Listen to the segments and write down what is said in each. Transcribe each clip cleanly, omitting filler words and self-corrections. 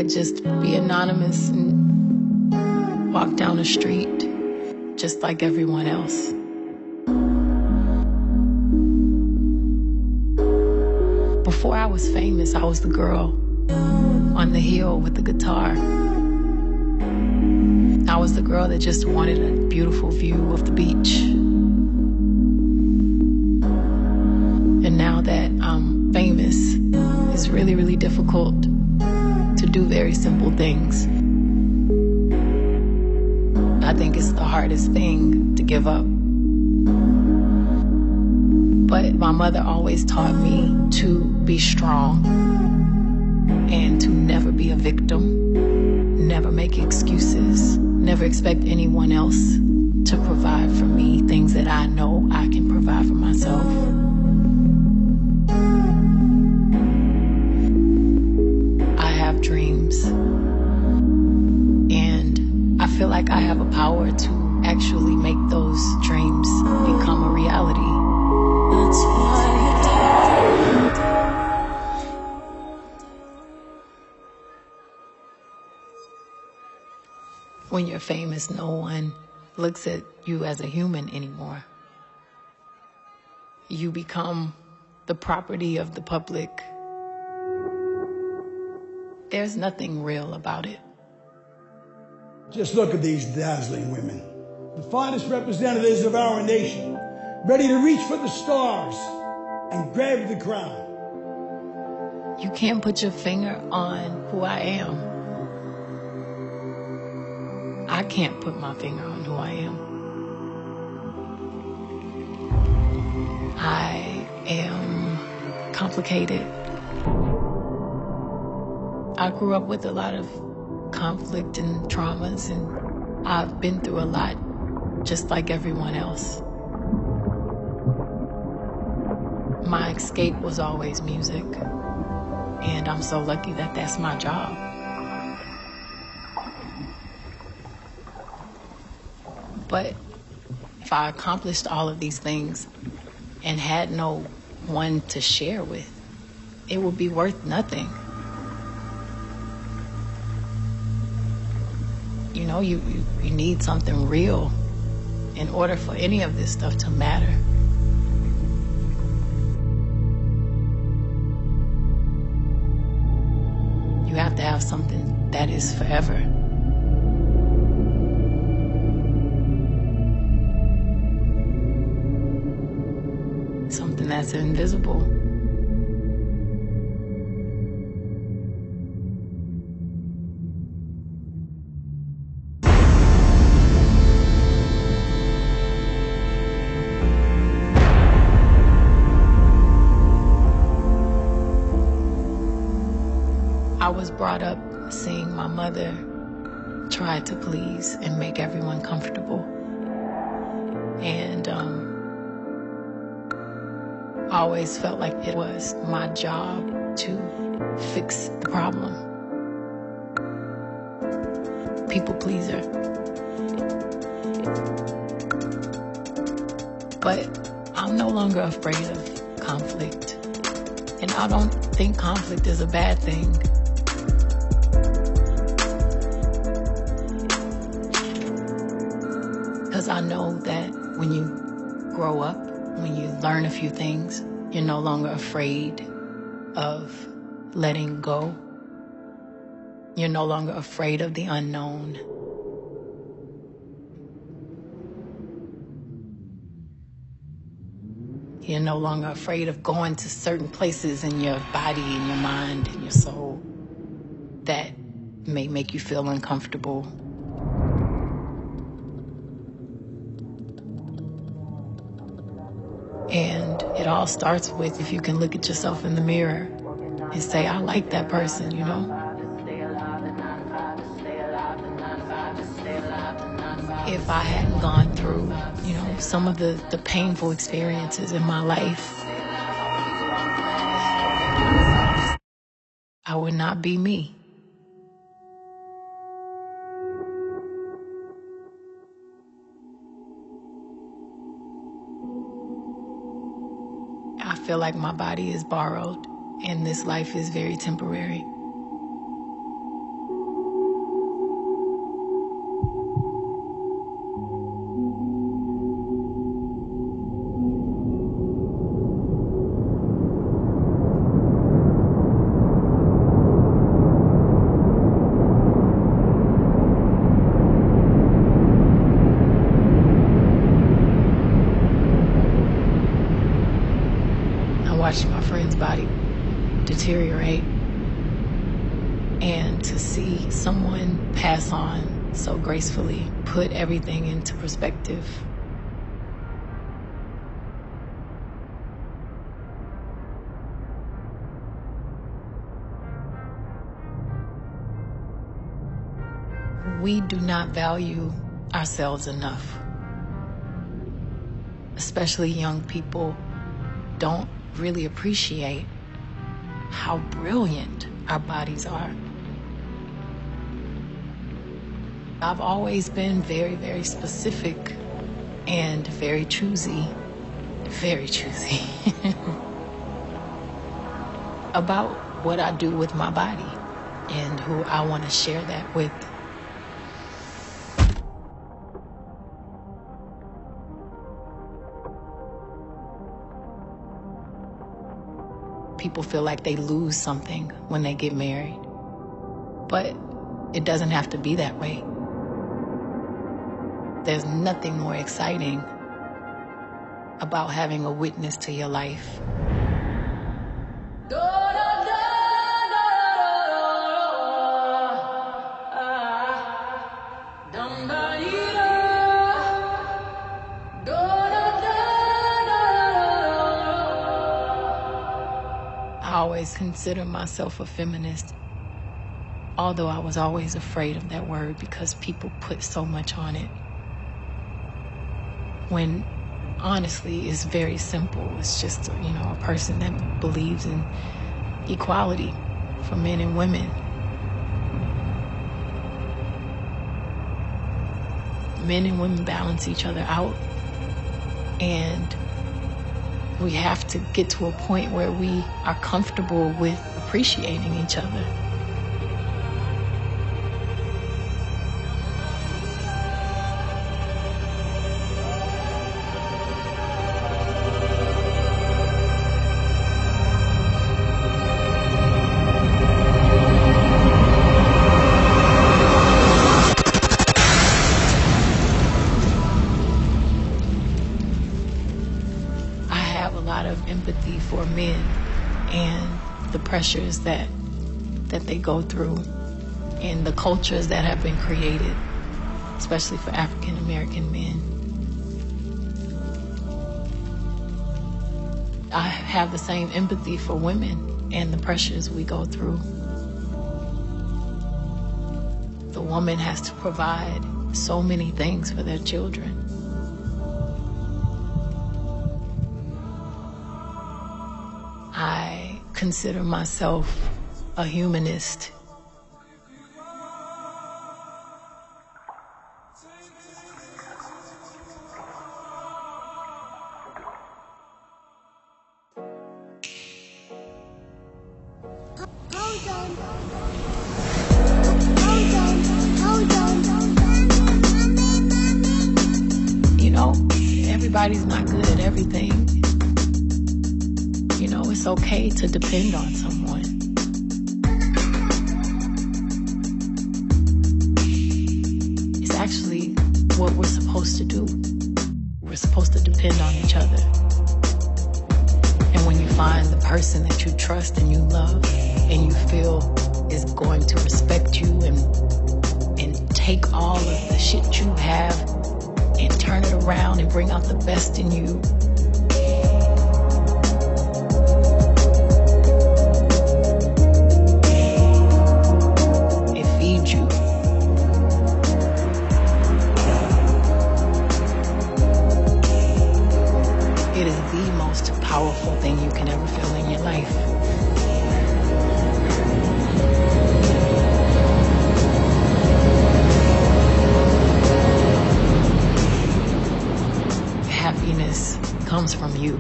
could just be anonymous and walk down the street just like everyone else. Before I was famous, I was the girl on the hill with the guitar. I was the girl that just wanted a beautiful view of the beach. And now that I'm famous, it's really, really difficult to do very simple things. I think it's the hardest thing to give up. But my mother always taught me to be strong and to never be a victim, never make excuses, never expect anyone else to provide for me things that I know I can provide for myself. I have dreams, and I feel like I have a power to actually make those dreams become a reality. That's why when you're famous, no one looks at you as a human anymore. You become the property of the public. There's nothing real about it. Just look at these dazzling women, the finest representatives of our nation, ready to reach for the stars and grab the crown. You can't put your finger on who I am. I can't put my finger on who I am. I am complicated. I grew up with a lot of conflict and traumas, and I've been through a lot, just like everyone else. My escape was always music, and I'm so lucky that that's my job. But if I accomplished all of these things and had no one to share with, it would be worth nothing. You know, you need something real in order for any of this stuff to matter. You have to have something that is forever. Something that's invisible. I was brought up seeing my mother try to please and make everyone comfortable. And I always felt like it was my job to fix the problem. People pleaser. But I'm no longer afraid of conflict. And I don't think conflict is a bad thing. Because I know that when you grow up, when you learn a few things, you're no longer afraid of letting go. You're no longer afraid of the unknown. You're no longer afraid of going to certain places in your body and your mind and your soul that may make you feel uncomfortable. And it all starts with if you can look at yourself in the mirror and say, I like that person, you know? If I hadn't gone through, you know, some of the painful experiences in my life, I would not be me. I feel like my body is borrowed and this life is very temporary. body deteriorate. And to see someone pass on so gracefully, put everything into perspective. We do not value ourselves enough. Especially young people don't really appreciate how brilliant our bodies are. I've always been very, very specific and very choosy about what I do with my body and who I want to share that with. People feel like they lose something when they get married, but it doesn't have to be that way. There's nothing more exciting about having a witness to your life. I always consider myself a feminist, although I was always afraid of that word because people put so much on it. When honestly, it's very simple. It's just, a person that believes in equality for men and women. Men and women balance each other out, and we have to get to a point where we are comfortable with appreciating each other. Empathy for men and the pressures that they go through and the cultures that have been created, especially for African American men. I have the same empathy for women and the pressures we go through. The woman has to provide so many things for their children. I consider myself a humanist. Everybody's not good at everything. It's okay to depend on someone. It's actually what we're supposed to do. We're supposed to depend on each other. And when you find the person that you trust and you love and you feel is going to respect you and take all of the shit you have and turn it around and bring out the best in you, powerful thing you can ever feel in your life. Happiness comes from you.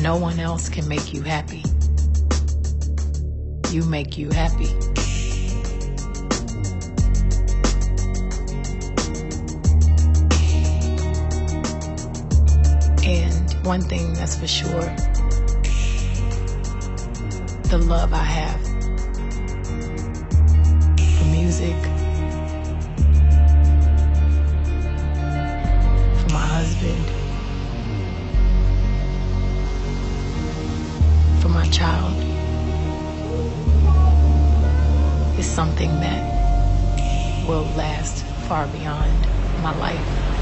No one else can make you happy. You make you happy. One thing that's for sure, the love I have for music, for my husband, far beyond my life.